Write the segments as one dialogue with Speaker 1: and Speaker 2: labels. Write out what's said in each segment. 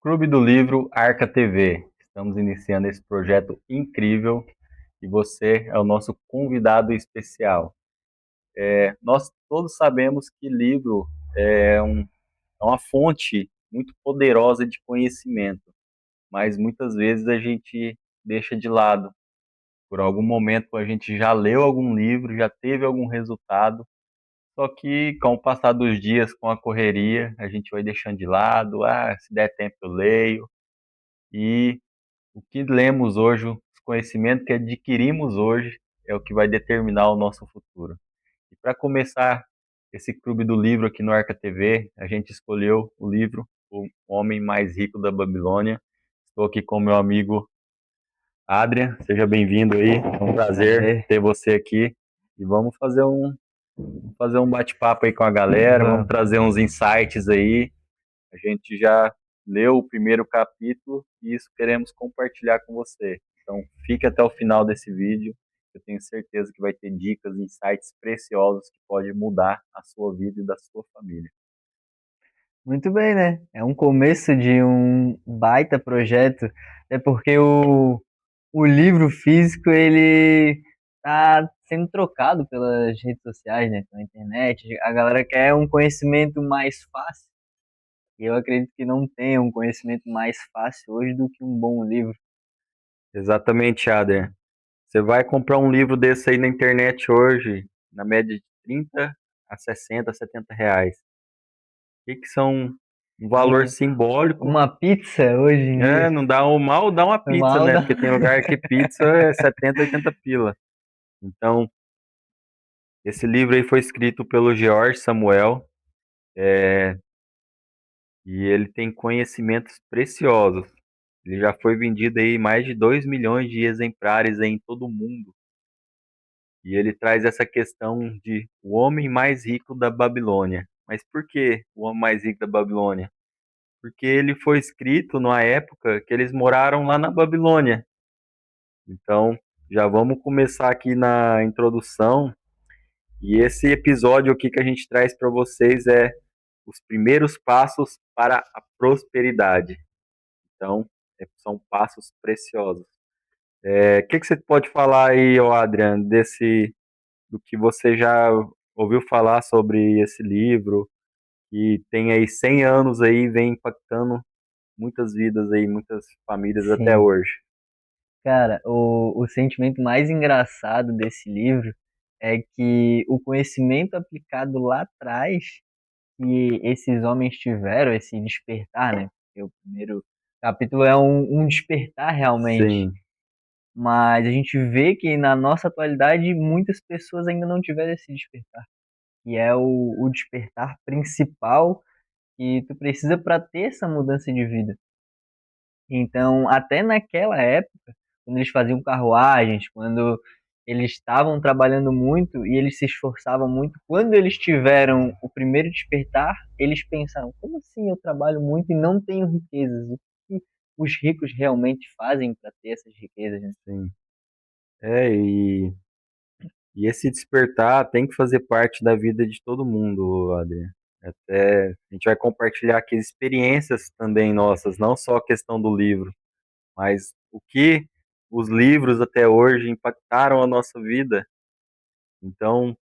Speaker 1: Clube do Livro Arca TV. Estamos iniciando esse projeto incrível e você é o nosso convidado especial. Nós todos sabemos que livro é uma fonte muito poderosa de conhecimento, mas muitas vezes a gente deixa de lado. Por algum momento a gente já leu algum livro, já teve algum resultado, só que com o passar dos dias, com a correria, a gente vai deixando de lado. Se der tempo eu leio. E o que lemos hoje, os conhecimentos que adquirimos hoje, é o que vai determinar o nosso futuro. E para começar esse clube do livro aqui no Arca TV, a gente escolheu o livro O Homem Mais Rico da Babilônia. Estou aqui com meu amigo Adrian, seja bem-vindo aí, é um prazer
Speaker 2: Prazer.
Speaker 1: ter você aqui. E vamos fazer um bate-papo aí com a galera, vamos
Speaker 2: Vamos.
Speaker 1: trazer uns insights aí. A gente já leu o primeiro capítulo e isso queremos compartilhar com você. Então, fique até o final desse vídeo. Eu tenho certeza que vai ter dicas, insights preciosos que podem mudar a sua vida e da sua família.
Speaker 2: Muito bem, né? É um começo de um baita projeto, é porque o livro físico ele tá sendo trocado pelas redes sociais, né? Pela internet. A galera quer um conhecimento mais fácil. E eu acredito que não tem um conhecimento mais fácil hoje do que um bom livro.
Speaker 1: Exatamente, Ader. Você vai comprar um livro desse aí na internet hoje, na média de 30 a 60, R$ 70. Que são um valor
Speaker 2: Um-
Speaker 1: simbólico.
Speaker 2: uma pizza hoje em dia,
Speaker 1: Não dá o mal, dá uma pizza,
Speaker 2: mal
Speaker 1: né?
Speaker 2: dá.
Speaker 1: Porque tem lugar que pizza é 70, 80 pila. Então, esse livro aí foi escrito pelo George Samuel, e ele tem conhecimentos preciosos. Ele já foi vendido aí em mais de 2 milhões de exemplares aí em todo o mundo. E ele traz essa questão de o homem mais rico da Babilônia. Mas por que o homem mais rico da Babilônia? Porque ele foi escrito numa época que eles moraram lá na Babilônia. Então, já vamos começar aqui na introdução. E esse episódio aqui que a gente traz para vocês é os primeiros passos para a prosperidade. Então, são passos preciosos. O que você pode falar aí, ô Adrian, do que você já ouviu falar sobre esse livro, que tem aí 100 anos aí, vem impactando muitas vidas aí, muitas famílias até
Speaker 2: Sim.
Speaker 1: hoje.
Speaker 2: Cara, o sentimento mais engraçado desse livro é que o conhecimento aplicado lá atrás que esses homens tiveram, esse despertar, né? Porque o primeiro capítulo é um despertar realmente,
Speaker 1: Sim,
Speaker 2: mas a gente vê que na nossa atualidade muitas pessoas ainda não tiveram esse despertar, que é o despertar principal que tu precisa para ter essa mudança de vida. Então, até naquela época, quando eles faziam carruagens, quando eles estavam trabalhando muito e eles se esforçavam muito, quando eles tiveram o primeiro despertar, eles pensaram: como assim eu trabalho muito e não tenho riquezas? O que os ricos realmente fazem para ter essas riquezas, né?
Speaker 1: sim. É, e esse despertar tem que fazer parte da vida de todo mundo, Adriano. Até a gente vai compartilhar aqui experiências também nossas, não só a questão do livro, mas o que os livros até hoje impactaram a nossa vida. Então,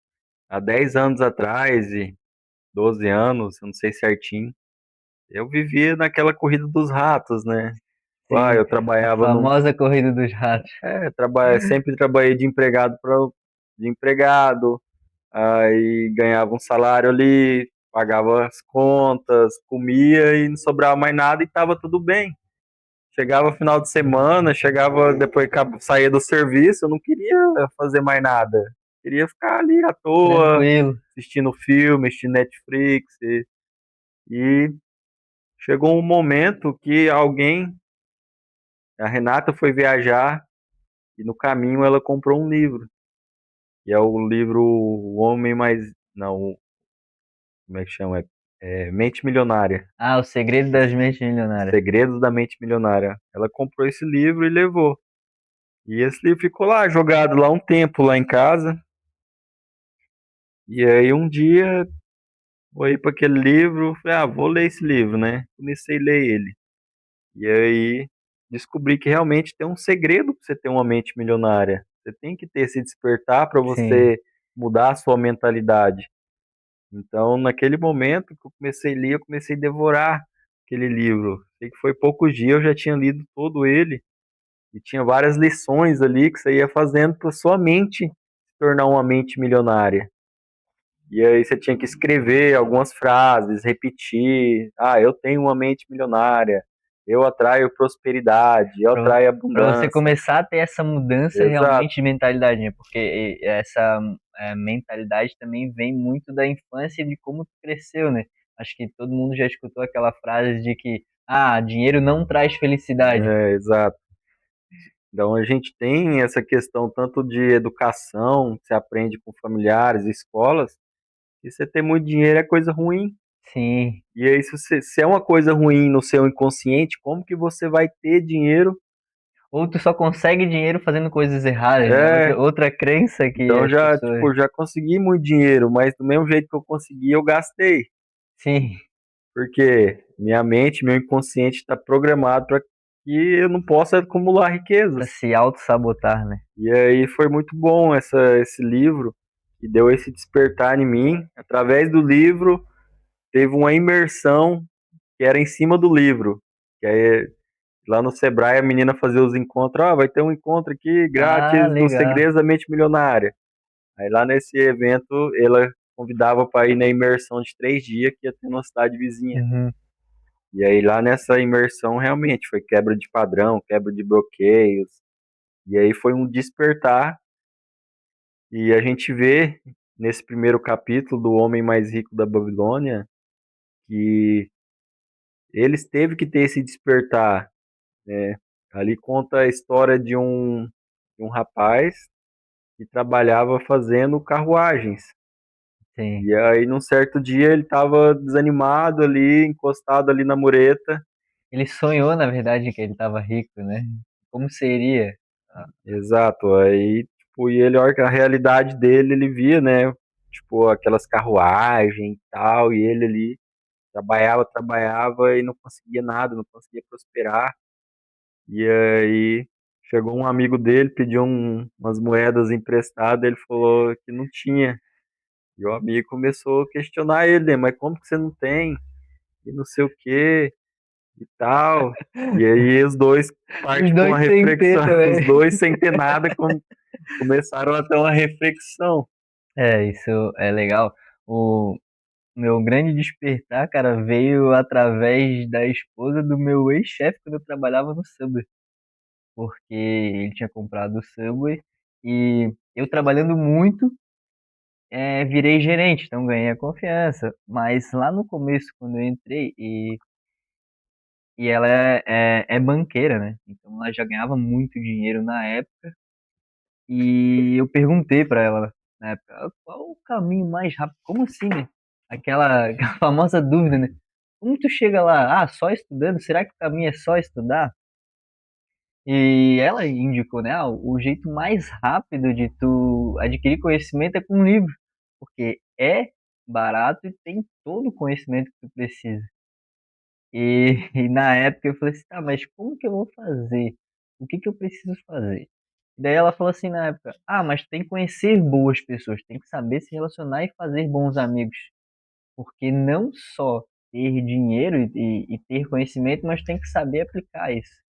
Speaker 1: há 10 anos atrás e 12 anos, eu não sei certinho, eu vivia naquela corrida dos ratos, né?
Speaker 2: Sim,
Speaker 1: Eu
Speaker 2: a
Speaker 1: trabalhava num,
Speaker 2: famosa corrida dos ratos.
Speaker 1: sempre trabalhei de empregado, aí ganhava um salário ali, pagava as contas, comia e não sobrava mais nada e estava tudo bem. Chegava final de semana, chegava depois que saía do serviço, eu não queria fazer mais nada. Queria ficar ali à toa,
Speaker 2: Tranquilo.
Speaker 1: assistindo filme, assistindo Netflix. E chegou um momento que a Renata foi viajar e no caminho ela comprou um livro. E é o livro O Homem Mais. Não, como é que chama? Mente Milionária.
Speaker 2: Ah, o segredo das mentes milionárias.
Speaker 1: Segredos da Mente Milionária. Ela comprou esse livro e levou. E esse livro ficou lá, jogado lá um tempo lá em casa. E aí um dia, vou ir para aquele livro, falei, vou ler esse livro, né? Comecei a ler ele. E aí descobri que realmente tem um segredo para você ter uma mente milionária. Você tem que ter esse despertar para
Speaker 2: Sim.
Speaker 1: você mudar a sua mentalidade. Então, naquele momento que eu comecei a ler, eu comecei a devorar aquele livro. Sei que foi poucos dias, eu já tinha lido todo ele e tinha várias lições ali que você ia fazendo para sua mente se tornar uma mente milionária. E aí você tinha que escrever algumas frases, repetir. Ah, eu tenho uma mente milionária. Eu atraio prosperidade, eu atraio
Speaker 2: Para você
Speaker 1: abundância.
Speaker 2: começar a ter essa mudança
Speaker 1: Exato.
Speaker 2: realmente de mentalidade, né? Porque essa mentalidade também vem muito da infância e de como tu cresceu, né? Acho que todo mundo já escutou aquela frase de que, ah, dinheiro não traz felicidade.
Speaker 1: É, exato. Então a gente tem essa questão tanto de educação, que você aprende com familiares, escolas, que você ter muito dinheiro é coisa ruim.
Speaker 2: Sim.
Speaker 1: E aí, se é uma coisa ruim no seu inconsciente, como que você vai ter dinheiro?
Speaker 2: Ou tu só consegue dinheiro fazendo coisas erradas, né?
Speaker 1: É,
Speaker 2: Outra crença que
Speaker 1: então
Speaker 2: as
Speaker 1: já,
Speaker 2: pessoas.
Speaker 1: tipo, já consegui muito dinheiro, mas do mesmo jeito que eu consegui, eu gastei.
Speaker 2: Sim,
Speaker 1: Porque minha mente, meu inconsciente está programado para que eu não possa acumular
Speaker 2: para
Speaker 1: riquezas.
Speaker 2: se auto-sabotar, né?
Speaker 1: E aí foi muito bom esse livro, que deu esse despertar em mim. Através do livro, teve uma imersão que era em cima do livro. Que aí, lá no Sebrae, a menina fazia os encontros. Ah, vai ter um encontro aqui
Speaker 2: Ah,
Speaker 1: grátis do
Speaker 2: legal.
Speaker 1: Segredos da Mente Milionária. Aí lá nesse evento, ela convidava para ir na imersão de 3 dias que ia ter na cidade vizinha.
Speaker 2: Uhum.
Speaker 1: E aí lá nessa imersão realmente foi quebra de padrão, quebra de bloqueios. E aí foi um despertar. E a gente vê nesse primeiro capítulo do Homem Mais Rico da Babilônia que eles teve que ter esse despertar, né? Ali conta a história de um rapaz que trabalhava fazendo carruagens.
Speaker 2: Sim.
Speaker 1: E aí, num certo dia, ele estava desanimado ali, encostado ali na mureta.
Speaker 2: Ele sonhou, na verdade, que ele estava rico, né? Como seria? Ah,
Speaker 1: Exato. Aí, tipo, e ele, olha que a realidade dele, ele via, né? Tipo, aquelas carruagens e tal, e ele ali trabalhava, trabalhava e não conseguia nada, não conseguia prosperar. E aí chegou um amigo dele, pediu umas moedas emprestadas, ele falou que não tinha. E o amigo começou a questionar ele, né? Mas como que você não tem? E não sei o quê e tal. E aí os dois
Speaker 2: os
Speaker 1: partem para uma
Speaker 2: dois sem
Speaker 1: reflexão,
Speaker 2: ter
Speaker 1: os
Speaker 2: também.
Speaker 1: dois sem ter nada, começaram a ter uma reflexão.
Speaker 2: É, isso é legal. O meu grande despertar, cara, veio através da esposa do meu ex-chefe quando eu trabalhava no Subway. Porque ele tinha comprado o Subway e eu trabalhando muito, virei gerente, então ganhei a confiança. Mas lá no começo, quando eu entrei, e ela é banqueira, né? Então ela já ganhava muito dinheiro na época. E eu perguntei pra ela na época, "Ah, qual o caminho mais rápido? Como assim, né? Aquela, aquela famosa dúvida, né? Como tu chega lá? Ah, só estudando? Será que o caminho é só estudar? E ela indicou, né? Ah, o jeito mais rápido de tu adquirir conhecimento é com um livro, porque é barato e tem todo o conhecimento que tu precisa. E na época eu falei assim, tá, mas como que eu vou fazer? O que que eu preciso fazer? Daí ela falou assim na época, ah, mas tem que conhecer boas pessoas, tem que saber se relacionar e fazer bons amigos. Porque não só ter dinheiro e ter conhecimento, mas tem que saber aplicar isso.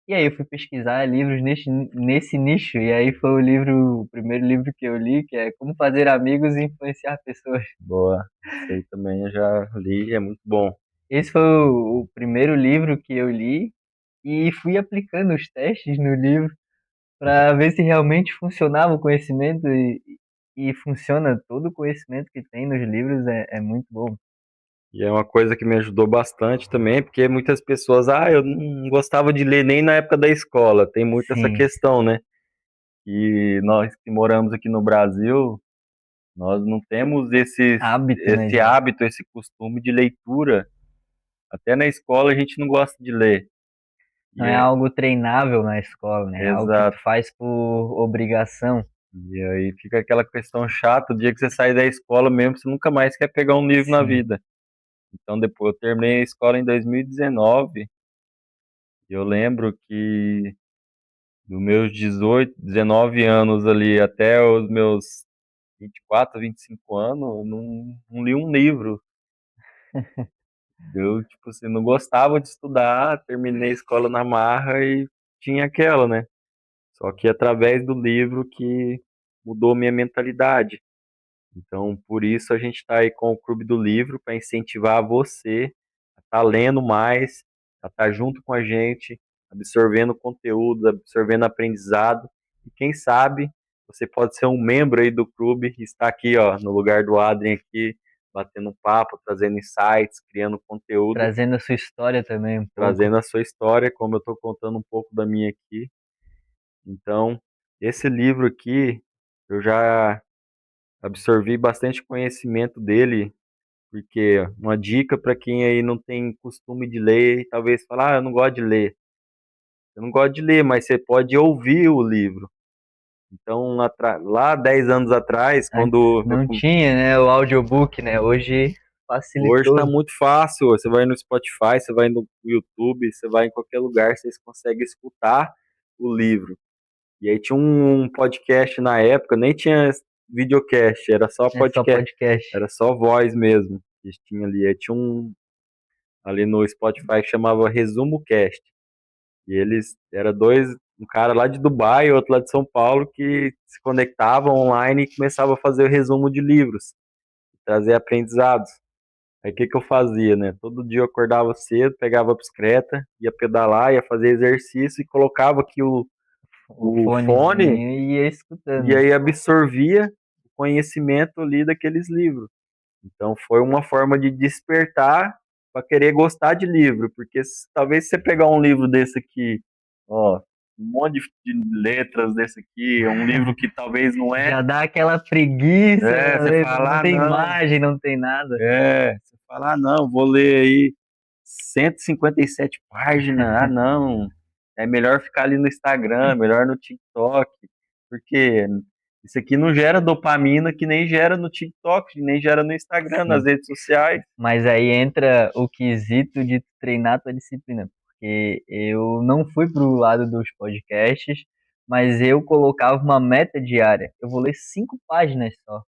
Speaker 2: E aí eu fui pesquisar livros nesse nicho, e aí foi o primeiro livro que eu li, que é Como Fazer Amigos e Influenciar Pessoas.
Speaker 1: Boa. Esse aí também eu já li, é muito bom.
Speaker 2: Esse foi o primeiro livro que eu li e fui aplicando os testes no livro para ver se realmente funcionava o conhecimento e funciona. Todo o conhecimento que tem nos livros é muito bom.
Speaker 1: E é uma coisa que me ajudou bastante também, porque muitas pessoas, eu não gostava de ler nem na época da escola. Tem muito essa
Speaker 2: Sim,
Speaker 1: questão, né? E nós que moramos aqui no Brasil, nós não temos
Speaker 2: hábito, né?
Speaker 1: esse hábito, esse costume de leitura. Até na escola a gente não gosta de ler.
Speaker 2: Não
Speaker 1: E
Speaker 2: é
Speaker 1: é,
Speaker 2: algo treinável na escola, né? É algo que tu
Speaker 1: exato.
Speaker 2: faz por obrigação.
Speaker 1: E aí fica aquela questão chata, o dia que você sai da escola mesmo, você nunca mais quer pegar um livro na
Speaker 2: Sim.
Speaker 1: vida. Então depois eu terminei a escola em 2019 Eu lembro que dos meus 18, 19 anos ali até os meus 24, 25 anos, eu não li um livro. Eu, tipo assim, não gostava de estudar, terminei a escola na marra e tinha aquela, né? Só que através do livro que mudou minha mentalidade. Então, por isso a gente está aí com o Clube do Livro para incentivar você a estar lendo mais, a estar junto com a gente, absorvendo conteúdo, absorvendo aprendizado. E quem sabe você pode ser um membro aí do clube e estar aqui, ó, no lugar do Adrien aqui, batendo um papo, trazendo insights, criando conteúdo,
Speaker 2: Trazendo a sua história também um pouco.
Speaker 1: trazendo a sua história, como eu estou contando um pouco da minha aqui. Então, esse livro aqui, eu já absorvi bastante conhecimento dele, porque uma dica para quem aí não tem costume de ler, talvez falar, eu não gosto de ler. Eu não gosto de ler, mas você pode ouvir o livro. Então, lá 10 anos atrás,
Speaker 2: Antes
Speaker 1: quando
Speaker 2: não tinha, né, o audiobook, né? Hoje
Speaker 1: hoje está
Speaker 2: facilitou.
Speaker 1: muito fácil, você vai no Spotify, você vai no YouTube, você vai em qualquer lugar, vocês conseguem escutar o livro. E aí tinha um podcast na época, nem tinha videocast, era só
Speaker 2: É só
Speaker 1: podcast,
Speaker 2: podcast.
Speaker 1: era só voz mesmo que tinha ali. Aí tinha um ali no Spotify que chamava Resumo Cast. E eles era dois, um cara lá de Dubai e outro lá de São Paulo que se conectavam online e começavam a fazer o resumo de livros, trazer aprendizados. Aí o que que eu fazia, né? Todo dia eu acordava cedo, pegava a bicicleta, ia pedalar, ia fazer exercício e colocava aqui
Speaker 2: O
Speaker 1: o fone
Speaker 2: fonezinho e ia
Speaker 1: e
Speaker 2: escutando.
Speaker 1: aí absorvia o conhecimento ali daqueles livros. Então foi uma forma de despertar para querer gostar de livro, porque talvez você pegar um livro desse aqui, ó, um monte de letras desse aqui, um livro que talvez não é,
Speaker 2: Já dá aquela preguiça,
Speaker 1: você
Speaker 2: né? Não
Speaker 1: fala, ah,
Speaker 2: tem
Speaker 1: não,
Speaker 2: imagem, não tem nada.
Speaker 1: você fala, ah, não, vou ler aí 157 páginas, ah, não, é melhor ficar ali no Instagram, melhor no TikTok, porque isso aqui não gera dopamina que nem gera no TikTok, nem gera no Instagram, nas
Speaker 2: Sim.
Speaker 1: redes sociais.
Speaker 2: Mas aí entra o quesito de treinar tua disciplina, porque eu não fui pro lado dos podcasts, mas eu colocava uma meta diária. Eu vou ler 5 páginas só.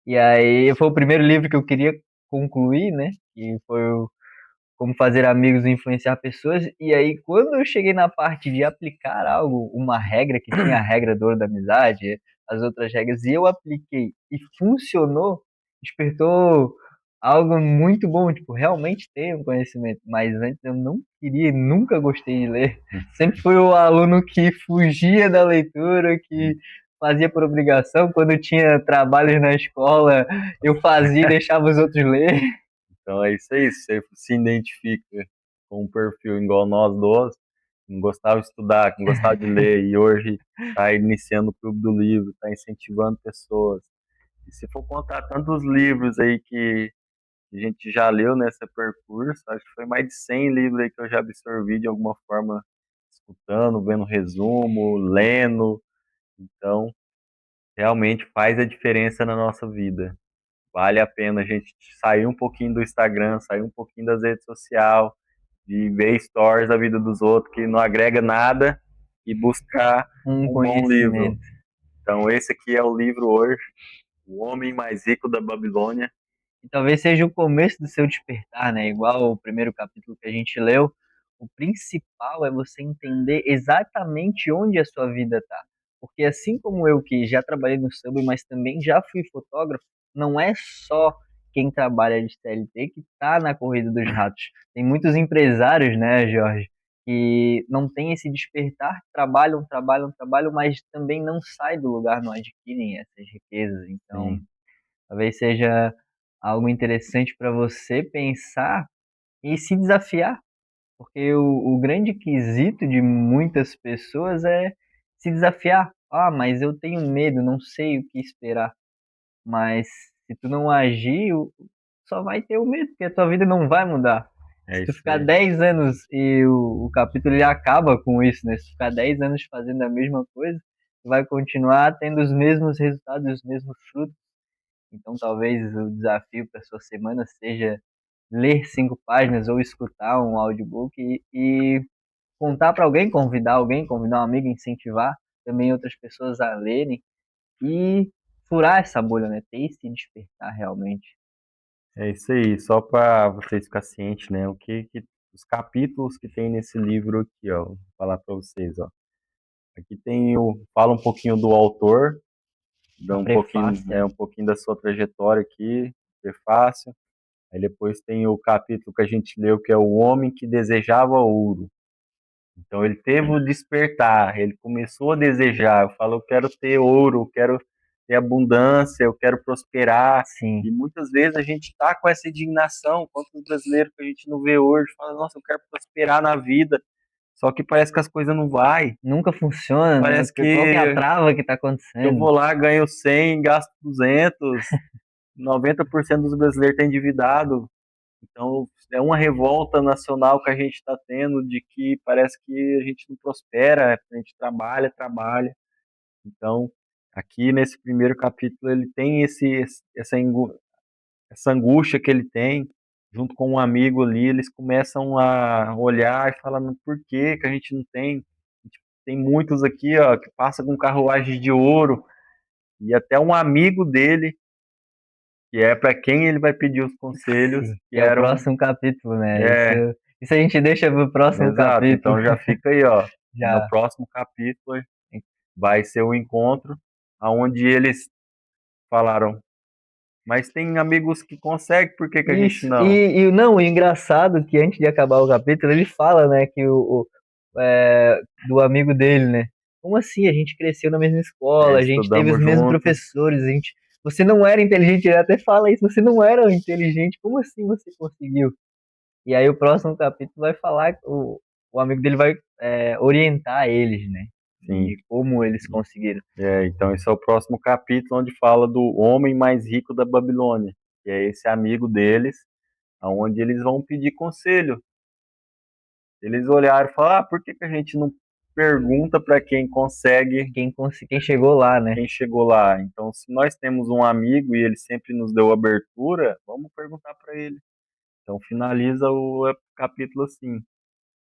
Speaker 2: E aí foi o primeiro livro que eu queria concluir, né? Que foi o Como Fazer Amigos e Influenciar Pessoas. E aí, quando eu cheguei na parte de aplicar algo, uma regra, que tinha a regra do ouro da amizade, as outras regras, e eu apliquei e funcionou, despertou algo muito bom, tipo, realmente ter um conhecimento. Mas antes eu não queria, nunca gostei de ler. Sempre fui o aluno que fugia da leitura, que fazia por obrigação. Quando tinha trabalhos na escola, eu fazia e deixava os outros ler.
Speaker 1: Então é isso aí, se você se identifica com um perfil igual nós dois, que não gostava de estudar, que não gostava de ler, e hoje está iniciando o Clube do Livro, está incentivando pessoas. E se for contar tantos livros aí que a gente já leu nesse percurso, acho que foi mais de 100 livros aí que eu já absorvi de alguma forma, escutando, vendo resumo, lendo. Então, realmente faz a diferença na nossa vida. Vale a pena a gente sair um pouquinho do Instagram, sair um pouquinho das redes sociais, de ver stories da vida dos outros que não agrega nada e buscar
Speaker 2: Um
Speaker 1: um bom livro.
Speaker 2: conhecimento.
Speaker 1: Então, esse aqui é o livro hoje, O Homem Mais Rico da Babilônia.
Speaker 2: E talvez seja o começo do seu despertar, né? Igual o primeiro capítulo que a gente leu. O principal é você entender exatamente onde a sua vida está. Porque assim como eu que já trabalhei no Subway, mas também já fui fotógrafo, não é só quem trabalha de CLT que está na corrida dos ratos. Tem muitos empresários, né, Jorge, que não têm esse despertar, trabalham, trabalham, trabalham, mas também não saem do lugar, não adquirem essas riquezas. Então,
Speaker 1: Sim,
Speaker 2: talvez seja algo interessante para você pensar e se desafiar, porque o grande quesito de muitas pessoas é se desafiar. Ah, mas eu tenho medo, não sei o que esperar. Mas se tu não agir, só vai ter o medo, porque a tua vida não vai mudar. Se
Speaker 1: é
Speaker 2: tu
Speaker 1: isso
Speaker 2: ficar
Speaker 1: aí.
Speaker 2: 10 anos e o capítulo ele acaba com isso, né? Se tu ficar 10 anos fazendo a mesma coisa, tu vai continuar tendo os mesmos resultados, os mesmos frutos. Então, talvez o desafio para sua semana seja ler 5 páginas ou escutar um audiobook e contar para alguém, convidar um amigo, incentivar também outras pessoas a lerem e furar essa bolha, né? Ter esse despertar realmente.
Speaker 1: É isso aí, só para vocês ficarem cientes, né? Os capítulos que tem nesse livro aqui, ó, vou falar para vocês, ó. Aqui fala um pouquinho do autor,
Speaker 2: A
Speaker 1: dá
Speaker 2: prefácio,
Speaker 1: um pouquinho da sua trajetória aqui, prefácio. Aí depois tem o capítulo que a gente leu, que é o homem que desejava ouro. Então ele teve o despertar, ele começou a desejar, eu falo, eu quero ter ouro, eu quero ter abundância, eu quero prosperar.
Speaker 2: sim,
Speaker 1: E muitas vezes a gente está com essa indignação, quantos brasileiros que a gente não vê hoje, fala, nossa, eu quero prosperar na vida, só que parece que as coisas não vai.
Speaker 2: nunca funciona, né?
Speaker 1: Parece
Speaker 2: Qual que é a
Speaker 1: que
Speaker 2: trava que tá
Speaker 1: eu
Speaker 2: acontecendo?
Speaker 1: vou lá, ganho 100, gasto 200, 90% dos brasileiros está endividado. Então, é uma revolta nacional que a gente está tendo de que parece que a gente não prospera, a gente trabalha, trabalha. Então, aqui nesse primeiro capítulo, ele tem essa angústia que ele tem, junto com um amigo ali, eles começam a olhar e falar, por que que a gente não tem? Tem muitos aqui, ó, que passa com carruagem de ouro, e até um amigo dele, que é para quem ele vai pedir os conselhos,
Speaker 2: Sim,
Speaker 1: que
Speaker 2: que é o
Speaker 1: eram,
Speaker 2: próximo capítulo, né?
Speaker 1: é,
Speaker 2: Isso a gente deixa pro próximo
Speaker 1: exato,
Speaker 2: capítulo.
Speaker 1: então já fica aí, ó, no
Speaker 2: Já.
Speaker 1: próximo capítulo vai ser o encontro, aonde eles falaram, mas tem amigos que conseguem, por que que a gente
Speaker 2: Isso,
Speaker 1: não?
Speaker 2: não, o engraçado é que antes de acabar o capítulo, ele fala, né, que do amigo dele, né? Como assim? A gente cresceu na mesma escola, a gente teve os
Speaker 1: Estudamos
Speaker 2: mesmos
Speaker 1: juntos,
Speaker 2: professores, você não era inteligente, ele até fala isso, você não era inteligente, como assim você conseguiu? E aí o próximo capítulo vai falar, o amigo dele vai orientar eles, né?
Speaker 1: sim.
Speaker 2: De como eles conseguiram.
Speaker 1: Então esse é o próximo capítulo onde fala do homem mais rico da Babilônia, que é esse amigo deles, aonde eles vão pedir conselho. Eles olharam e falaram, por que que a gente não pergunta para quem consegue,
Speaker 2: Quem chegou lá, né?
Speaker 1: quem chegou lá? Então, se nós temos um amigo e ele sempre nos deu abertura, vamos perguntar para ele. Então finaliza o capítulo assim.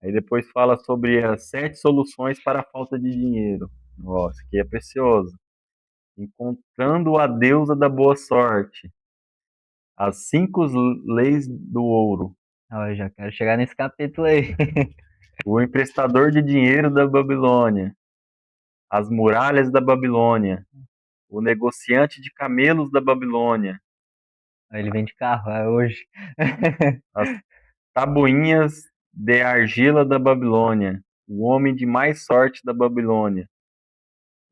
Speaker 1: Aí depois fala sobre as 7 soluções para a falta de dinheiro. Nossa, que é precioso. Encontrando a deusa da boa sorte. As 5 leis do ouro.
Speaker 2: Ó, eu já quero chegar nesse capítulo aí.
Speaker 1: O emprestador de dinheiro da Babilônia. As muralhas da Babilônia. O negociante de camelos da Babilônia.
Speaker 2: Aí ele vem de carro, hoje.
Speaker 1: As tabuinhas de argila da Babilônia. O homem de mais sorte da Babilônia.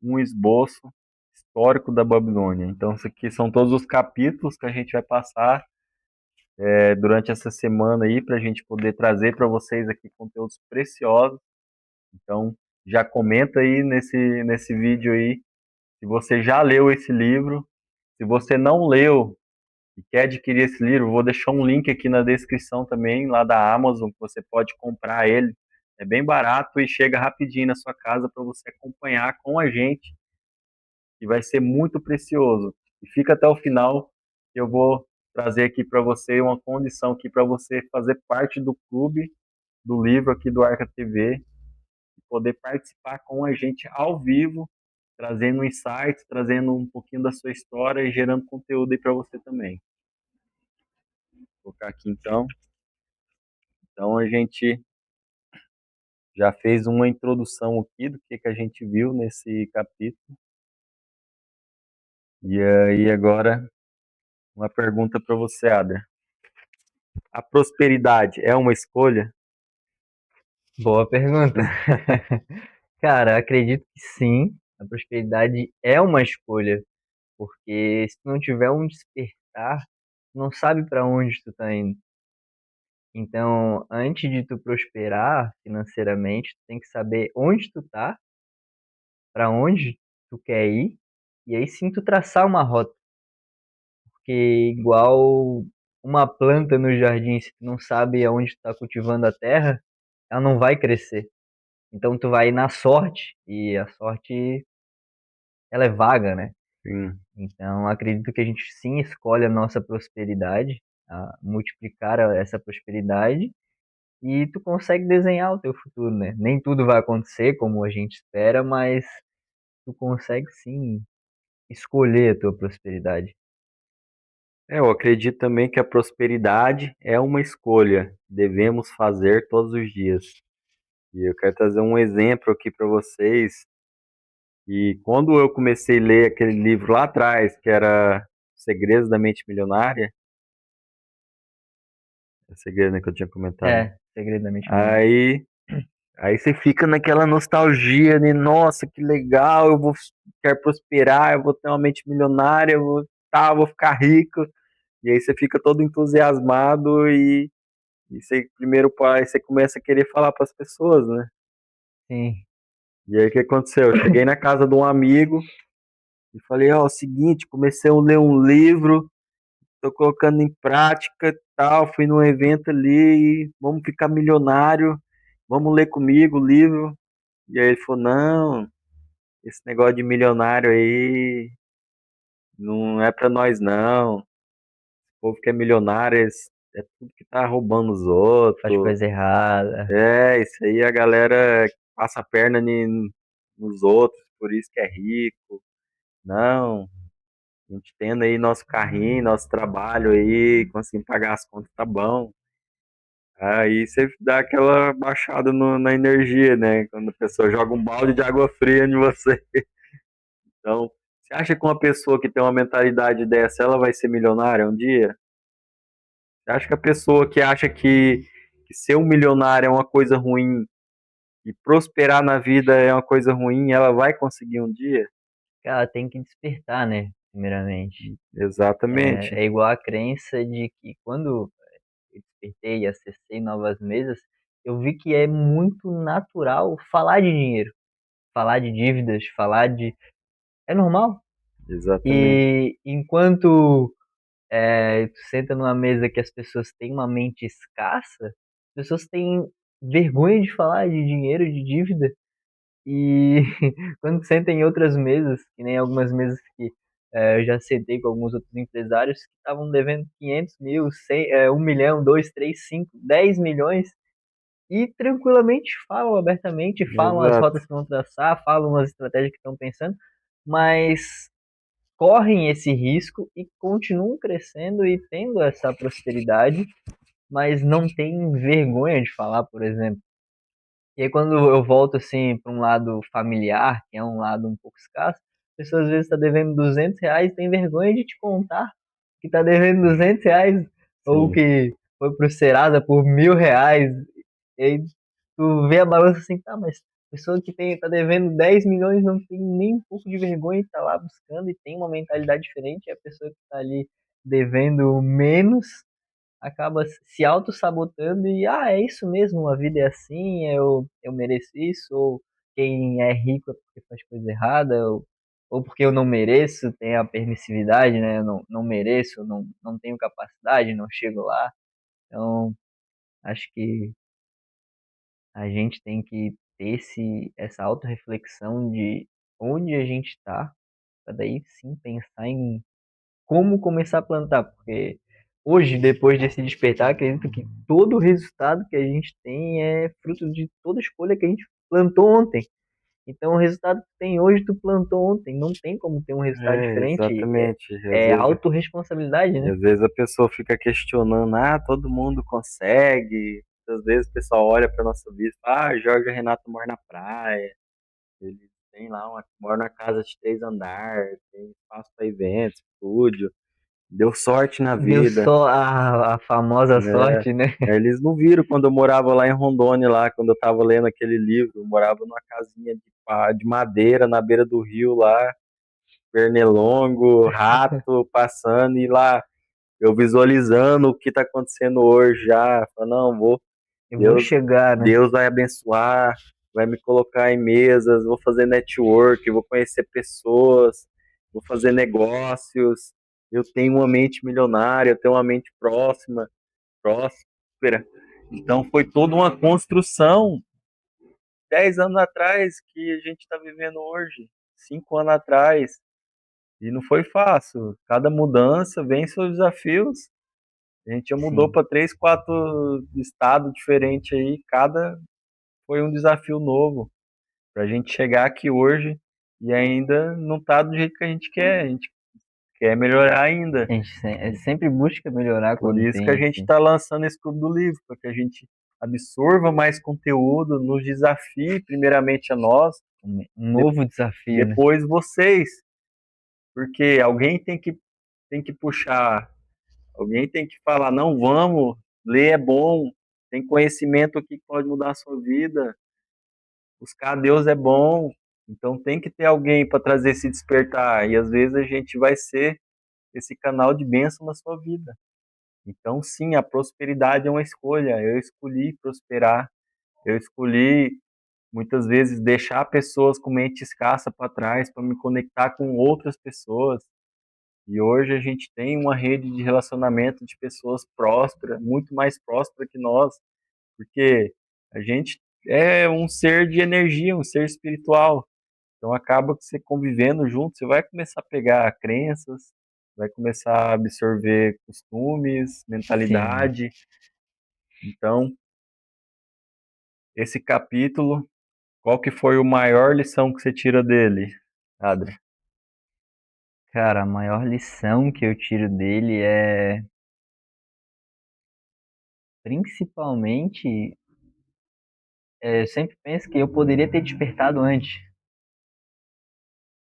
Speaker 1: Um esboço histórico da Babilônia. Então, isso aqui são todos os capítulos que a gente vai passar durante essa semana aí para a gente poder trazer para vocês aqui conteúdos preciosos. Então, já comenta aí nesse vídeo aí se você já leu esse livro. Se você não leu e quer adquirir esse livro, vou deixar um link aqui na descrição também, lá da Amazon, que você pode comprar ele. É bem barato e chega rapidinho na sua casa para você acompanhar com a gente, que vai ser muito precioso. E fica até o final, que eu vou trazer aqui para você uma condição aqui para você fazer parte do clube do livro aqui do Arca TV e poder participar com a gente ao vivo, trazendo insights, trazendo um pouquinho da sua história e gerando conteúdo aí para você também. Vou colocar aqui então. Então a gente já fez uma introdução aqui do que a gente viu nesse capítulo. E aí agora uma pergunta para você, Ada. A prosperidade é uma escolha?
Speaker 2: Boa pergunta. Cara, acredito que sim. A prosperidade é uma escolha, porque se tu não tiver um despertar, tu não sabe para onde tu tá indo. Então, antes de tu prosperar financeiramente, tu tem que saber onde tu tá, para onde tu quer ir, e aí sim tu traçar uma rota. Porque igual uma planta no jardim, se tu não sabe aonde tu tá cultivando a terra, ela não vai crescer. Então tu vai na sorte, e a sorte ela é vaga, né?
Speaker 1: Sim.
Speaker 2: Então acredito que a gente sim escolhe a nossa prosperidade, a multiplicar essa prosperidade e tu consegue desenhar o teu futuro, né? Nem tudo vai acontecer como a gente espera, mas tu consegue sim escolher a tua prosperidade.
Speaker 1: Eu acredito também que a prosperidade é uma escolha que devemos fazer todos os dias. E eu quero trazer um exemplo aqui para vocês. E quando eu comecei a ler aquele livro lá atrás, que era Segredos da Mente Milionária, é segredo, né, que eu tinha comentado.
Speaker 2: É, segredo da mente milionária.
Speaker 1: Aí, aí você fica naquela nostalgia de, nossa, que legal, quero prosperar, eu vou ter uma mente milionária, vou ficar rico. E aí você fica todo entusiasmado e você primeiro pai, você começa a querer falar para as pessoas, né?
Speaker 2: Sim.
Speaker 1: E aí o que aconteceu? Eu cheguei na casa de um amigo e falei, ó, é o seguinte, comecei a ler um livro, tô colocando em prática, e tal, fui num evento ali, vamos ficar milionário, vamos ler comigo o livro. E aí ele falou, não, esse negócio de milionário aí não é pra nós não. O povo que é milionário é tudo que tá roubando os
Speaker 2: Faz
Speaker 1: outros.
Speaker 2: coisa errada.
Speaker 1: É, isso aí a galera passa a perna nos outros, por isso que é rico. Não, a gente tendo aí nosso carrinho, nosso trabalho aí, conseguindo pagar as contas, tá bom. Aí você dá aquela baixada na energia, né? Quando a pessoa joga um balde de água fria em você. Então, você acha que uma pessoa que tem uma mentalidade dessa, ela vai ser milionária um dia? Você acha que a pessoa que acha que ser um milionário é uma coisa ruim e prosperar na vida é uma coisa ruim, ela vai conseguir um dia?
Speaker 2: Ela tem que despertar, né? Primeiramente.
Speaker 1: Exatamente,
Speaker 2: É igual a crença de que quando eu despertei e acessei novas mesas, eu vi que é muito natural falar de dinheiro, falar de dívidas, falar de. É normal.
Speaker 1: exatamente,
Speaker 2: E enquanto tu senta numa mesa que as pessoas têm uma mente escassa, as pessoas têm vergonha de falar de dinheiro, de dívida. E quando senta em outras mesas, que nem algumas mesas que eu já sentei com alguns outros empresários que estavam devendo 500 mil, 100, 1 milhão, 2, 3, 5, 10 milhões, e tranquilamente falam abertamente, falam as
Speaker 1: exato,
Speaker 2: rotas que vão traçar, falam as estratégias que estão pensando, mas correm esse risco e continuam crescendo e tendo essa prosperidade, mas não têm vergonha de falar, por exemplo. E aí quando eu volto assim para um lado familiar, que é um lado um pouco escasso, a pessoa às vezes está devendo R$ 200 e tem vergonha de te contar que está devendo R$ 200 ou
Speaker 1: sim,
Speaker 2: que foi pro Serasa por R$ 1.000. E aí tu vê a balança assim, tá, mas a pessoa que tá devendo 10 milhões não tem nem um pouco de vergonha e tá lá buscando e tem uma mentalidade diferente, e a pessoa que tá ali devendo menos acaba se auto-sabotando e, é isso mesmo, a vida é assim, eu mereço isso, ou quem é rico é porque faz coisa errada, ou porque eu não mereço, tem a permissividade, né? Eu não mereço, não tenho capacidade, não chego lá. Então, acho que a gente tem que ter essa autorreflexão de onde a gente está, para daí sim pensar em como começar a plantar, porque hoje, depois desse despertar, acredito que todo o resultado que a gente tem é fruto de toda escolha que a gente plantou ontem. Então, o resultado que tem hoje, tu plantou ontem. Não tem como ter um resultado diferente.
Speaker 1: exatamente.
Speaker 2: É autorresponsabilidade, né?
Speaker 1: Às vezes a pessoa fica questionando, todo mundo consegue. Às vezes o pessoal olha para nossa vida e fala, Jorge e Renato moram na praia, eles têm lá moram na casa de 3 andares, tem espaço para eventos, estúdio, deu sorte na
Speaker 2: Deu
Speaker 1: vida,
Speaker 2: só a famosa
Speaker 1: né?
Speaker 2: sorte, né?
Speaker 1: Eles não viram quando eu morava lá em Rondônia, lá, quando eu estava lendo aquele livro, eu morava numa casinha de madeira na beira do rio lá, pernilongo, rato passando e lá eu visualizando o que está acontecendo hoje já, falando, não,
Speaker 2: Eu vou
Speaker 1: Deus,
Speaker 2: chegar, né?
Speaker 1: Deus vai abençoar, vai me colocar em mesas, vou fazer network, vou conhecer pessoas, vou fazer negócios, eu tenho uma mente milionária, eu tenho uma mente próspera. Então foi toda uma construção 10 anos atrás que a gente está vivendo hoje, 5 anos atrás, e não foi fácil. Cada mudança vem seus desafios, A gente já mudou
Speaker 2: sim.
Speaker 1: para 3, 4 estados diferentes aí, cada foi um desafio novo para a gente chegar aqui hoje e ainda não tá do jeito que a gente quer melhorar ainda.
Speaker 2: A gente sempre busca melhorar
Speaker 1: Por
Speaker 2: quando
Speaker 1: isso que a
Speaker 2: tem,
Speaker 1: gente
Speaker 2: assim,
Speaker 1: está lançando esse Clube do Livro, para que a gente absorva mais conteúdo, nos desafie primeiramente a nós,
Speaker 2: um
Speaker 1: de-
Speaker 2: novo desafio, né?
Speaker 1: depois vocês, porque alguém tem que puxar, alguém tem que falar, não, vamos, ler é bom, tem conhecimento aqui que pode mudar a sua vida, buscar a Deus é bom, então tem que ter alguém para trazer esse despertar, e às vezes a gente vai ser esse canal de bênção na sua vida. Então, sim, a prosperidade é uma escolha. Eu escolhi prosperar, eu escolhi muitas vezes deixar pessoas com mente escassa para trás para me conectar com outras pessoas. E hoje a gente tem uma rede de relacionamento de pessoas prósperas, muito mais próspera que nós, porque a gente é um ser de energia, um ser espiritual. Então acaba que você convivendo junto, você vai começar a pegar crenças, vai começar a absorver costumes,
Speaker 2: Sim.
Speaker 1: mentalidade. Então, esse capítulo, qual que foi a maior lição que você tira dele, Adri?
Speaker 2: Cara, a maior lição que eu tiro dele é, principalmente, eu sempre penso que eu poderia ter despertado antes.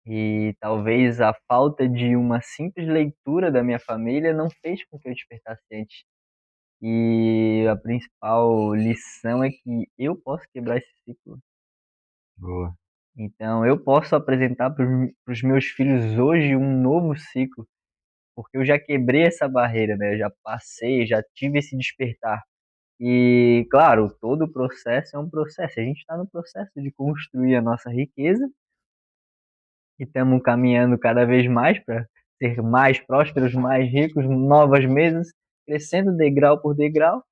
Speaker 2: E talvez a falta de uma simples leitura da minha família não fez com que eu despertasse antes. E a principal lição é que eu posso quebrar esse ciclo.
Speaker 1: Boa.
Speaker 2: Então eu posso apresentar para os meus filhos hoje um novo ciclo, porque eu já quebrei essa barreira, né? Eu já passei, já tive esse despertar. E, claro, todo o processo é um processo. A gente está no processo de construir a nossa riqueza e estamos caminhando cada vez mais para ser mais prósperos, mais ricos, novas mesas, crescendo degrau por degrau.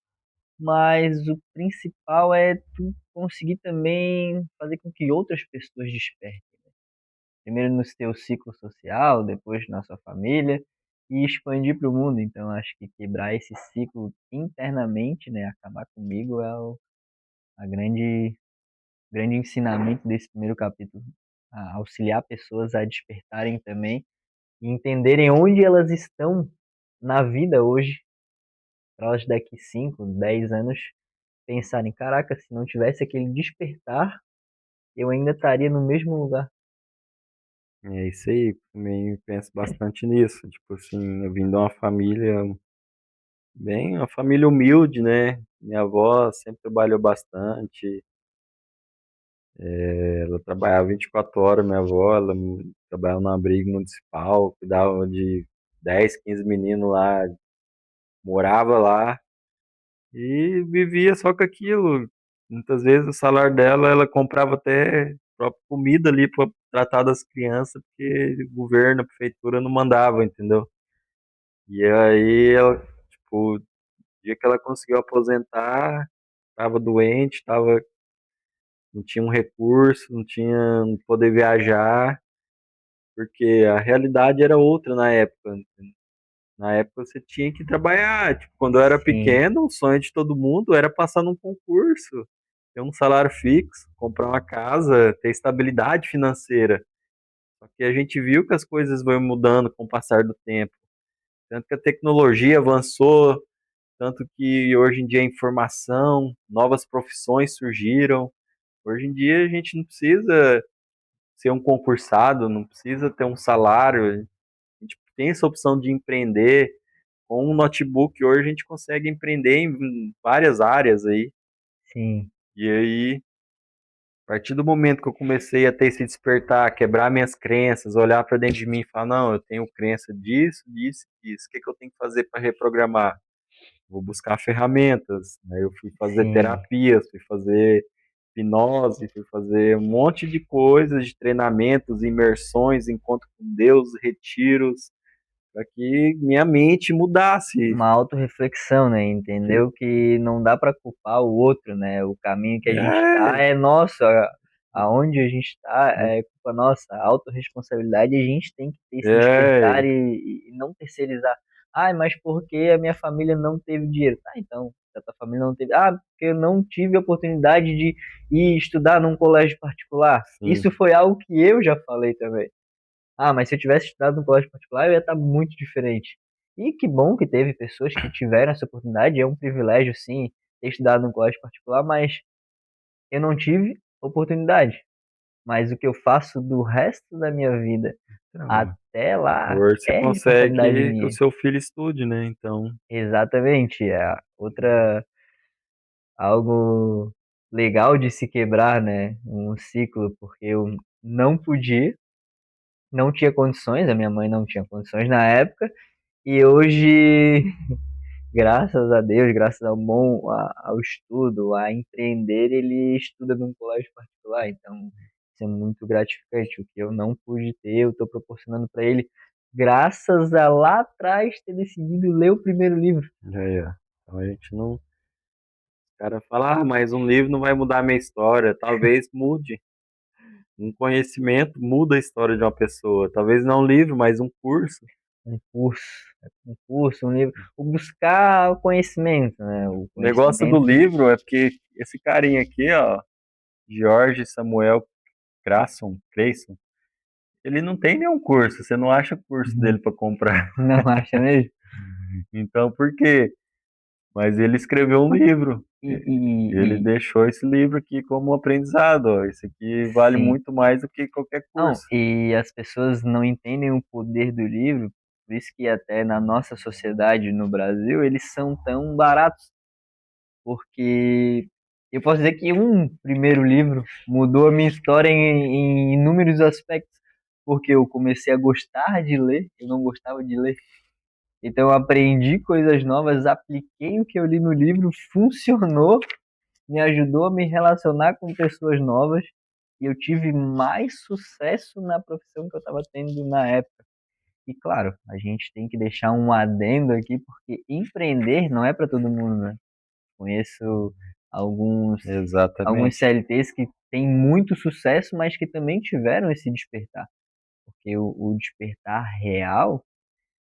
Speaker 2: Mas o principal é tu conseguir também fazer com que outras pessoas despertem. Primeiro no teu ciclo social, depois na sua família e expandir para o mundo. Então, acho que quebrar esse ciclo internamente, né, acabar comigo é a grande ensinamento desse primeiro capítulo. Auxiliar pessoas a despertarem também e entenderem onde elas estão na vida hoje, para elas daqui 5, 10 anos pensarem, caraca, se não tivesse aquele despertar, eu ainda estaria no mesmo lugar.
Speaker 1: É isso aí, também penso bastante nisso. Tipo assim, eu vim de uma família bem, uma família humilde, né? Minha avó sempre trabalhou bastante. Ela trabalhava 24 horas, minha avó, ela trabalhava numa abrigo municipal, cuidava de 10, 15 meninos lá, morava lá e vivia só com aquilo. Muitas vezes o salário dela, ela comprava até própria comida ali para tratar das crianças, porque o governo, a prefeitura não mandava, entendeu? E aí, ela, tipo, o dia que ela conseguiu aposentar, estava doente, não tinha um recurso, não tinha poder viajar, porque a realidade era outra na época. Na época você tinha que trabalhar. Tipo, quando eu era
Speaker 2: Sim,
Speaker 1: pequeno, o sonho de todo mundo era passar num concurso, ter um salário fixo, comprar uma casa, ter estabilidade financeira. Só que a gente viu que as coisas vão mudando com o passar do tempo. Tanto que a tecnologia avançou, tanto que hoje em dia a informação, novas profissões surgiram. Hoje em dia a gente não precisa ser um concursado, não precisa ter um salário. A gente tem essa opção de empreender. Com um notebook hoje a gente consegue empreender em várias áreas aí.
Speaker 2: sim,
Speaker 1: E aí, a partir do momento que eu comecei a ter esse despertar, quebrar minhas crenças, olhar para dentro de mim e falar, não, eu tenho crença disso, disso, disso. O que, que eu tenho que fazer para reprogramar? Vou buscar ferramentas. Aí eu fui fazer
Speaker 2: sim.
Speaker 1: terapias, fui fazer hipnose, fui fazer um monte de coisas, de treinamentos, imersões, encontro com Deus, retiros, para que minha mente mudasse.
Speaker 2: Uma autorreflexão, né? Entendeu que não dá para culpar o outro, né? O caminho que a gente está
Speaker 1: É,
Speaker 2: é nosso, aonde a gente está é culpa nossa, a autorresponsabilidade a gente tem que ter esse despertar
Speaker 1: é,
Speaker 2: e não terceirizar. Ah, mas porque a minha família não teve dinheiro? Tá, então, se a tua família não teve. Ah, porque eu não tive a oportunidade de ir estudar num colégio particular.
Speaker 1: Sim,
Speaker 2: Isso foi algo que eu já falei também. Ah, mas se eu tivesse estudado num colégio particular, eu ia estar muito diferente. E que bom que teve pessoas que tiveram essa oportunidade. É um privilégio, sim, ter estudado num colégio particular, mas eu não tive oportunidade. Mas o que eu faço do resto da minha vida
Speaker 1: então,
Speaker 2: até lá
Speaker 1: hoje você
Speaker 2: é responsabilidade
Speaker 1: consegue que o
Speaker 2: minha.
Speaker 1: seu filho estude, né? Então,
Speaker 2: Exatamente. É outra algo legal de se quebrar, né? Um ciclo, porque eu não podia, não tinha condições, a minha mãe não tinha condições na época, e hoje, graças a Deus, graças ao estudo, a empreender, ele estuda num colégio particular, então isso é muito gratificante. O que eu não pude ter, eu estou proporcionando para ele, graças a lá atrás ter decidido ler o primeiro livro.
Speaker 1: aí, ó. Então a gente não. O cara fala, ah, mas um livro não vai mudar a minha história. Talvez mude. Um conhecimento muda a história de uma pessoa. Talvez não um livro, mas um curso.
Speaker 2: Um curso, um curso, um livro, o buscar o conhecimento, né? O
Speaker 1: O negócio do
Speaker 2: conhecimento,
Speaker 1: livro é porque esse carinha aqui, ó, George Samuel Creyson, ele não tem nenhum curso. Você não acha o curso dele para comprar.
Speaker 2: não acha mesmo?
Speaker 1: Então, por quê? Mas ele escreveu um livro.
Speaker 2: E, e,
Speaker 1: Ele
Speaker 2: e
Speaker 1: deixou esse livro aqui como aprendizado. Ó. Esse aqui vale
Speaker 2: sim.
Speaker 1: muito mais do que qualquer
Speaker 2: Não,
Speaker 1: curso.
Speaker 2: e as pessoas não entendem o poder do livro, por isso que até na nossa sociedade no Brasil eles são tão baratos, porque eu posso dizer que um primeiro livro mudou a minha história em inúmeros aspectos, porque eu comecei a gostar de ler, eu não gostava de ler. Então eu aprendi coisas novas, apliquei o que eu li no livro, funcionou, me ajudou a me relacionar com pessoas novas e eu tive mais sucesso na profissão que eu estava tendo na época. E claro, a gente tem que deixar um adendo aqui, porque empreender não é para todo mundo, né? Conheço alguns, alguns
Speaker 1: Exatamente.
Speaker 2: CLTs que têm muito sucesso, mas que também tiveram esse despertar. Porque o despertar real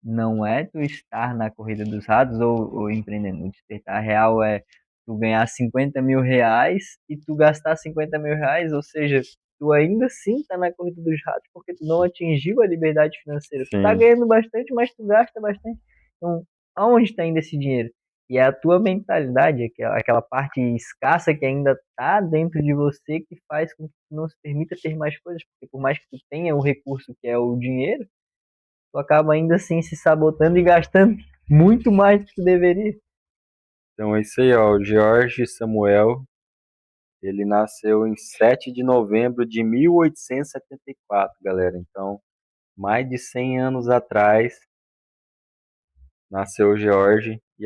Speaker 2: não é tu estar na corrida dos ratos ou empreendendo. O despertar real é tu ganhar 50 mil reais e tu gastar 50 mil reais, ou seja, tu ainda assim tá na corrida dos ratos porque tu não atingiu a liberdade financeira. Tu tá
Speaker 1: Sim.
Speaker 2: ganhando bastante, mas tu gasta bastante. Então, aonde está indo esse dinheiro? E é a tua mentalidade, aquela parte escassa que ainda tá dentro de você que faz com que tu não se permita ter mais coisas, porque por mais que tu tenha o recurso que é o dinheiro, tu acaba ainda assim se sabotando e gastando muito mais do que tu deveria.
Speaker 1: Então é isso aí, ó. O George Samuel, ele nasceu em 7 de novembro de 1874, galera. Então, mais de 100 anos atrás, nasceu o George. E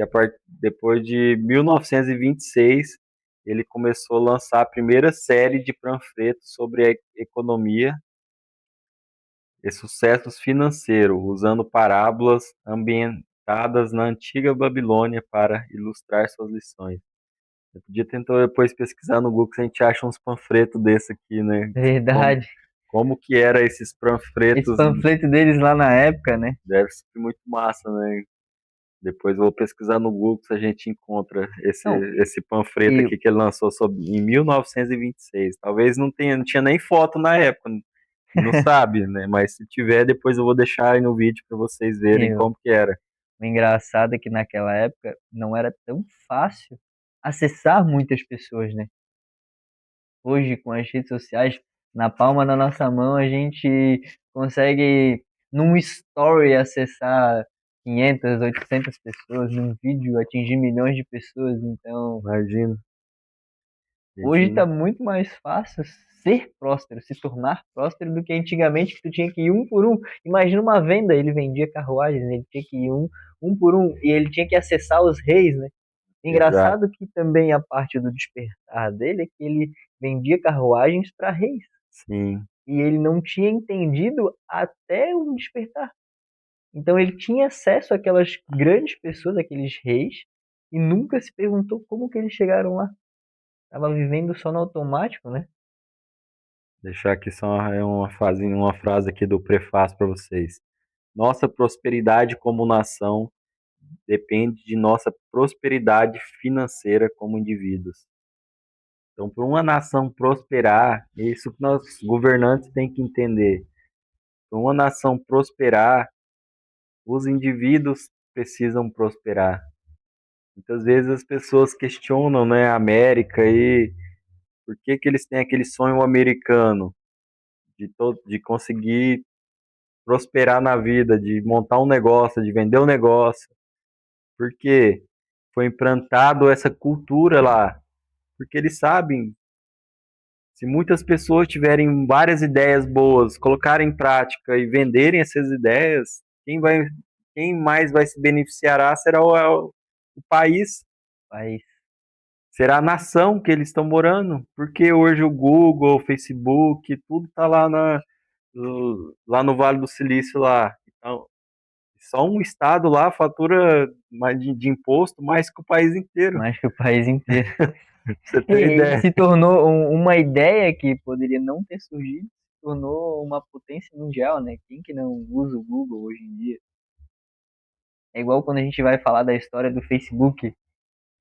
Speaker 1: depois de 1926, ele começou a lançar a primeira série de panfletos sobre a economia e sucessos financeiros, usando parábolas ambientadas na antiga Babilônia para ilustrar suas lições. Eu podia tentar depois pesquisar no Google se a gente acha uns panfletos desse aqui, né? Como,
Speaker 2: Verdade.
Speaker 1: como que era esses
Speaker 2: Esse
Speaker 1: panfletos?
Speaker 2: panfleto deles lá na época, né?
Speaker 1: Deve ser muito massa, né? Depois eu vou pesquisar no Google se a gente encontra
Speaker 2: Não,
Speaker 1: esse panfleto
Speaker 2: e
Speaker 1: aqui que ele lançou em 1926. Talvez não tinha nem foto na época, não sabe, né? Mas se tiver, depois eu vou deixar aí no vídeo para vocês verem
Speaker 2: e
Speaker 1: como que era.
Speaker 2: o engraçado é que naquela época não era tão fácil acessar muitas pessoas, né? Hoje, com as redes sociais na palma da nossa mão, a gente consegue, num story, acessar 500, 800 pessoas, num vídeo atingir milhões de pessoas. Então,
Speaker 1: Imagina, a
Speaker 2: hoje está
Speaker 1: gente,
Speaker 2: muito mais fácil ser próspero, se tornar próspero do que antigamente que tu tinha que ir um por um. Imagina uma venda, ele vendia carruagens, ele tinha que ir um por um e ele tinha que acessar os reis, né?
Speaker 1: exato,
Speaker 2: Engraçado que também a parte do despertar dele é que ele vendia carruagens para reis
Speaker 1: sim,
Speaker 2: e ele não tinha entendido até o despertar. Então ele tinha acesso àquelas grandes pessoas, aqueles reis, e nunca se perguntou como que eles chegaram lá. Tava vivendo só no automático, né?
Speaker 1: deixar aqui só uma frase aqui do prefácio para vocês. Nossa prosperidade como nação depende de nossa prosperidade financeira como indivíduos. Então, para uma nação prosperar, é isso que nós governantes têm que entender. Para uma nação prosperar, os indivíduos precisam prosperar. Muitas vezes as pessoas questionam, né, a América e por que que eles têm aquele sonho americano de conseguir prosperar na vida, de montar um negócio, de vender um negócio. Porque foi implantado essa cultura lá. Porque eles sabem, se muitas pessoas tiverem várias ideias boas, colocarem em prática e venderem essas ideias, quem mais vai se beneficiará será o país,
Speaker 2: Mas
Speaker 1: será a nação que eles estão morando. Porque hoje o Google, o Facebook, tudo está lá no Vale do Silício lá. Então, só um estado lá fatura mais de imposto mais que o país inteiro.
Speaker 2: mais que o país inteiro.
Speaker 1: Pra você ter
Speaker 2: E
Speaker 1: ideia.
Speaker 2: se tornou uma ideia que poderia não ter surgido, se tornou uma potência mundial, né? Quem que não usa o Google hoje em dia? É igual quando a gente vai falar da história do Facebook, o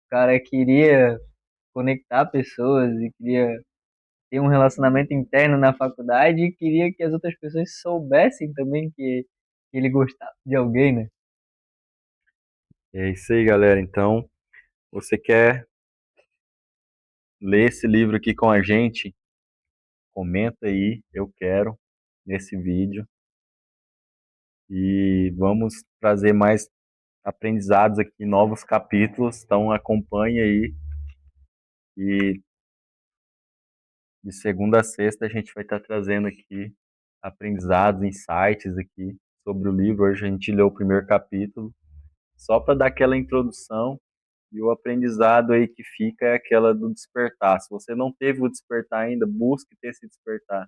Speaker 2: cara queria conectar pessoas e queria ter um relacionamento interno na faculdade e queria que as outras pessoas soubessem também que ele gostava de alguém, né?
Speaker 1: É isso aí, galera. Então, você quer ler esse livro aqui com a gente? Comenta aí, eu quero, nesse vídeo. E vamos trazer mais aprendizados aqui, novos capítulos. Então, acompanhe aí. E de segunda a sexta a gente vai estar trazendo aqui aprendizados, insights aqui sobre o livro. Hoje a gente leu o primeiro capítulo, só para dar aquela introdução. E o aprendizado aí que fica é aquela do despertar. Se você não teve o despertar ainda, busque ter esse despertar.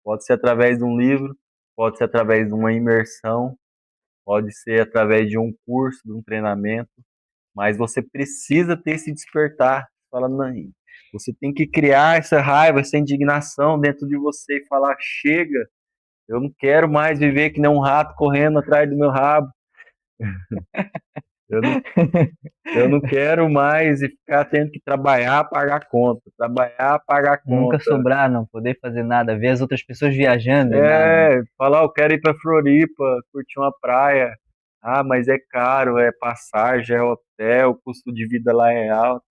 Speaker 1: Pode ser através de um livro, pode ser através de uma imersão, pode ser através de um curso, de um treinamento, mas você precisa ter esse despertar. Fala, não, você tem que criar essa raiva, essa indignação dentro de você e falar: chega, eu não quero mais viver que nem um rato correndo atrás do meu rabo. Eu não Eu não quero mais e ficar tendo que trabalhar, pagar conta, trabalhar, pagar
Speaker 2: Nunca
Speaker 1: conta.
Speaker 2: sobrar, não poder fazer nada, ver as outras pessoas viajando e nada.
Speaker 1: Falar, eu quero ir para Floripa, curtir uma praia. Ah, mas é caro, é passagem, é hotel, o custo de vida lá é alto.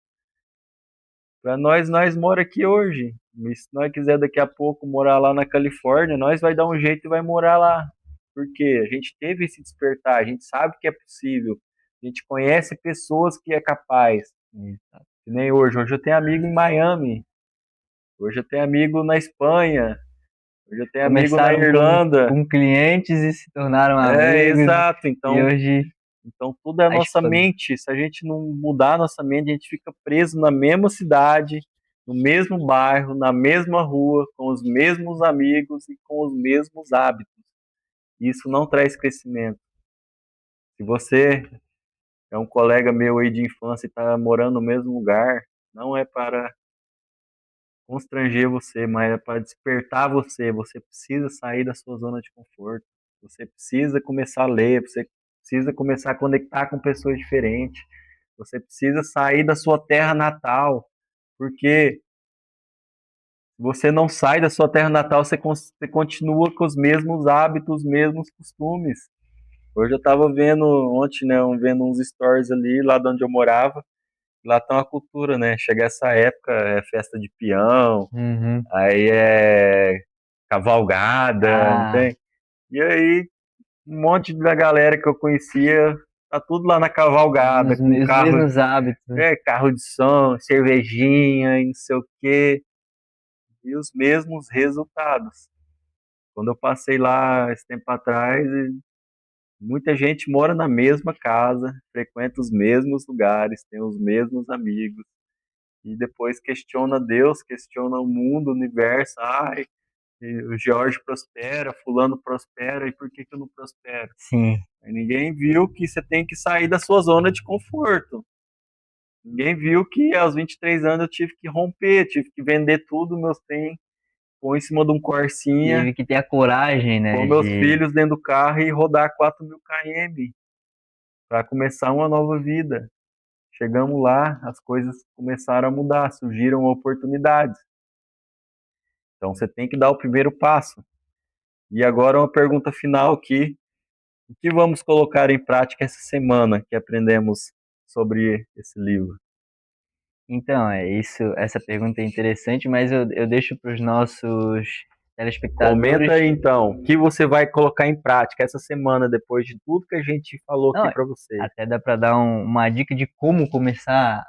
Speaker 1: Para nós mora aqui hoje. E se nós quiser daqui a pouco morar lá na Califórnia, nós vai dar um jeito e vai morar lá. Porque a gente teve esse despertar, a gente sabe que é possível. A gente conhece pessoas que é capaz. Que nem hoje. Hoje eu tenho amigo em Miami. Hoje eu tenho amigo na Espanha. Hoje eu tenho amigo na
Speaker 2: Começaram
Speaker 1: Irlanda.
Speaker 2: com clientes e se tornaram
Speaker 1: É,
Speaker 2: amigos,
Speaker 1: exato.
Speaker 2: e hoje
Speaker 1: Então tudo é a
Speaker 2: a
Speaker 1: nossa
Speaker 2: expansão.
Speaker 1: mente. Se a gente não mudar a nossa mente, a gente fica preso na mesma cidade, no mesmo bairro, na mesma rua, com os mesmos amigos e com os mesmos hábitos. Isso não traz crescimento. Se você é um colega meu aí de infância e está morando no mesmo lugar, não é para constranger você, mas é para despertar você. Você precisa sair da sua zona de conforto. Você precisa começar a ler, você precisa começar a conectar com pessoas diferentes. Você precisa sair da sua terra natal, porque se você não sai da sua terra natal, você continua com os mesmos hábitos, os mesmos costumes. Hoje eu estava vendo ontem, né, vendo uns stories ali, lá de onde eu morava. Lá tem uma cultura, né? Chega essa época, é festa de peão,
Speaker 2: Uhum.
Speaker 1: aí é cavalgada, não
Speaker 2: Ah,
Speaker 1: tem? E aí, um monte da galera que eu conhecia, tá tudo lá na cavalgada, com
Speaker 2: os
Speaker 1: carro,
Speaker 2: mesmos hábitos, né?
Speaker 1: carro de som, cervejinha e não sei o quê, e os mesmos resultados. Quando eu passei lá esse tempo atrás, muita gente mora na mesma casa, frequenta os mesmos lugares, tem os mesmos amigos, e depois questiona Deus, questiona o mundo, o universo. Ai, o George prospera, fulano prospera, e por que que eu não prospero?
Speaker 2: Sim.
Speaker 1: Aí ninguém viu que você tem que sair da sua zona de conforto. Ninguém viu que aos 23 anos eu tive que romper, tive que vender tudo, meus trem, pôr em cima de um Corsinha,
Speaker 2: Teve que ter a coragem,
Speaker 1: pôr
Speaker 2: né,
Speaker 1: meus
Speaker 2: de
Speaker 1: filhos dentro do carro e rodar 4.000 km. para começar uma nova vida. Chegamos lá, as coisas começaram a mudar, surgiram oportunidades. Então você tem que dar o primeiro passo. E agora uma pergunta final aqui. O que vamos colocar em prática essa semana que aprendemos sobre esse livro?
Speaker 2: Então, é isso, essa pergunta é interessante, mas eu deixo para os nossos
Speaker 1: Comenta
Speaker 2: telespectadores.
Speaker 1: aí então, o que você vai colocar em prática essa semana depois de tudo que a gente falou aqui
Speaker 2: Não,
Speaker 1: para vocês.
Speaker 2: até dá para dar uma dica de como começar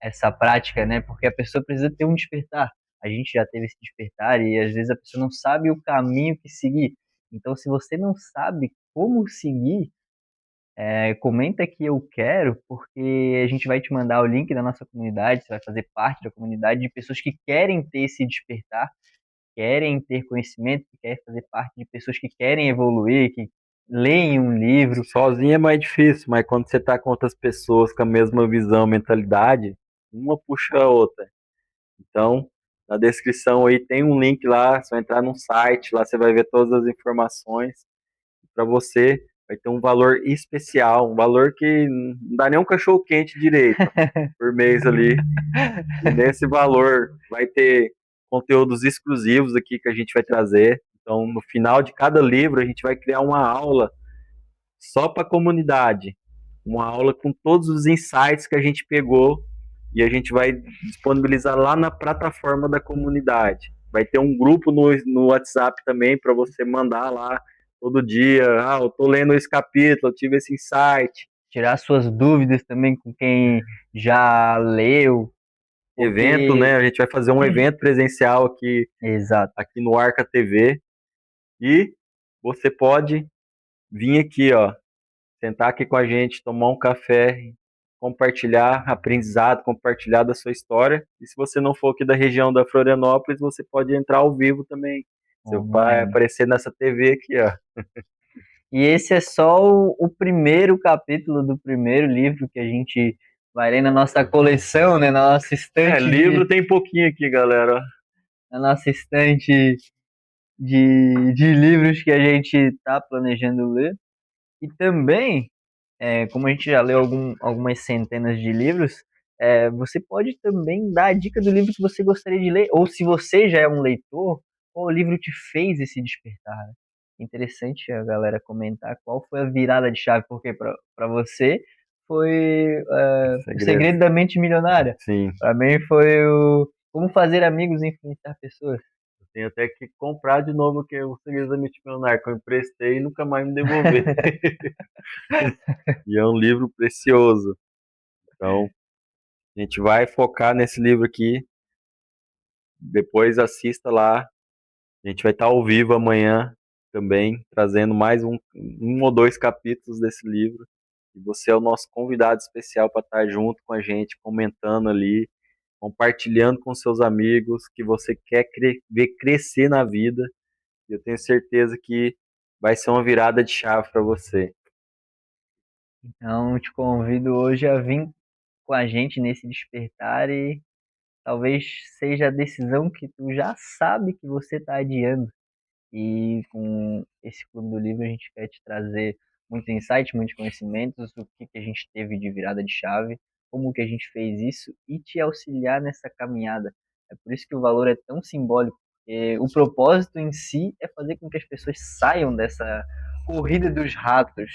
Speaker 2: essa prática, né? Porque a pessoa precisa ter um despertar. A gente já teve esse despertar e às vezes a pessoa não sabe o caminho que seguir. Então, se você não sabe como seguir, comenta que eu quero, porque a gente vai te mandar o link da nossa comunidade, você vai fazer parte da comunidade de pessoas que querem ter esse despertar, querem ter conhecimento, que querem fazer parte de pessoas que querem evoluir, que leem um livro.
Speaker 1: Sozinho é mais difícil, mas quando você está com outras pessoas com a mesma visão, mentalidade, uma puxa a outra. Então, na descrição aí tem um link lá, você vai entrar num site, lá você vai ver todas as informações. Para você vai ter um valor especial, um valor que não dá nem um cachorro quente direito por mês ali. E nesse valor vai ter conteúdos exclusivos aqui que a gente vai trazer. Então, no final de cada livro, a gente vai criar uma aula só para a comunidade, uma aula com todos os insights que a gente pegou e a gente vai disponibilizar lá na plataforma da comunidade. Vai ter um grupo no WhatsApp também para você mandar lá todo dia. Ah, eu tô lendo esse capítulo, eu tive esse insight.
Speaker 2: Tirar suas dúvidas também com quem já leu,
Speaker 1: Evento,
Speaker 2: porque.
Speaker 1: né? A gente vai fazer um evento presencial aqui,
Speaker 2: Exato.
Speaker 1: aqui no Arca TV e você pode vir aqui, ó, sentar aqui com a gente, tomar um café, compartilhar aprendizado, compartilhar da sua história. E se você não for aqui da região da Florianópolis, você pode entrar ao vivo também. Você vai
Speaker 2: Online.
Speaker 1: aparecer nessa TV aqui, ó.
Speaker 2: E esse é só o primeiro capítulo do primeiro livro que a gente vai ler na nossa coleção, né?
Speaker 1: É, livro tem pouquinho aqui, galera.
Speaker 2: Na nossa estante de livros que a gente está planejando ler. E também, como a gente já leu algumas centenas de livros, você pode também dar a dica do livro que você gostaria de ler, ou se você já é um leitor, qual livro te fez esse despertar, né? Interessante a galera comentar qual foi a virada de chave, porque para você foi o
Speaker 1: Segredo.
Speaker 2: Segredo da Mente Milionária.
Speaker 1: Sim.
Speaker 2: Para mim foi o Como Fazer Amigos e Influenciar Pessoas.
Speaker 1: Eu tenho até que comprar de novo que o Segredo da Mente Milionária, que eu emprestei e nunca mais me devolver. E é um livro precioso. Então, a gente vai focar nesse livro aqui. Depois assista lá. A gente vai estar ao vivo amanhã também, trazendo mais um ou dois capítulos desse livro. E você é o nosso convidado especial para estar junto com a gente, comentando ali, compartilhando com seus amigos que você quer ver crescer na vida. E eu tenho certeza que vai ser uma virada de chave para você.
Speaker 2: Então, te convido hoje a vir com a gente nesse despertar e talvez seja a decisão que tu já sabe que você está adiando. E com esse clube do livro a gente quer te trazer muitos insights, muitos conhecimentos, o que que a gente teve de virada de chave, como que a gente fez isso e te auxiliar nessa caminhada. É por isso que o valor é tão simbólico, porque o propósito em si é fazer com que as pessoas saiam dessa corrida dos ratos,